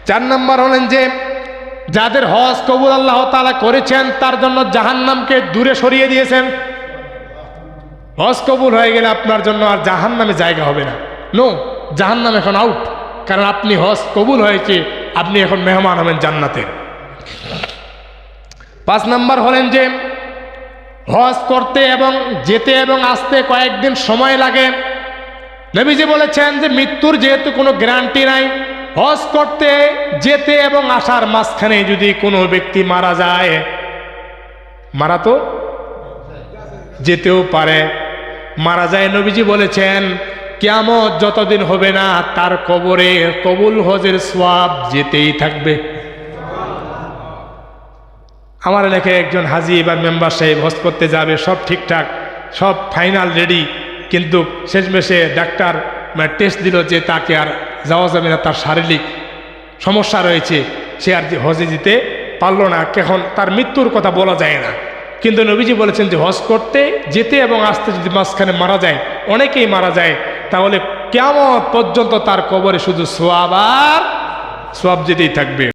4 নম্বর হলেন যে যাদের হজ কবুল আল্লাহ তাআলা করেছেন তার জন্য জাহান্নামকে দূরে সরিয়ে দিয়েছেন। হজ কবুল হয়ে গেলে আপনার জন্য আর জাহান্নামে জায়গা হবে না। নো, জাহান্নাম এখন আউট, কারণ আপনি হজ কবুল হয়েছে, আপনি এখন মেহমান হবেন জান্নাতের। 5 নম্বর হলেন যে হজ করতে এবং যেতে এবং আসতে কয়েকদিন সময় লাগে। নবীজি বলেছেন যে মৃত্যুর যেহেতু কোনো গ্যারান্টি নাই, হজ করতে যেতে এবং আসার মাঝখানে যদি কোনো ব্যক্তি মারা যায়, মারা তো যেতেও পারে, মারা যায়, নবীজি বলেছেন কিয়ামত যতদিন হবে না তার কবরে কবুল হজের সওয়াব যেতেই থাকবে। আমার এলাকায় একজন হাজি এবার মেম্বার সাহেব হজ করতে যাবে, সব ঠিকঠাক, সব ফাইনাল রেডি, কিন্তু শেষমেশে ডাক্তার টেস্ট দিল যে তাকে আর যাওয়া যাবে না, তার শারীরিক সমস্যা রয়েছে, সে আর হজে যেতে পারল না। এখন তার মৃত্যুর কথা বলা যায় না, কিন্তু নবীজি বলেছেন যে হজ করতে যেতে এবং আসতে যদি মাঝখানে মারা যায়, অনেকেই মারা যায়, তাহলে কিয়ামত পর্যন্ত তার কবরে শুধু সওয়াব আর সওয়াব যেতেই থাকবে।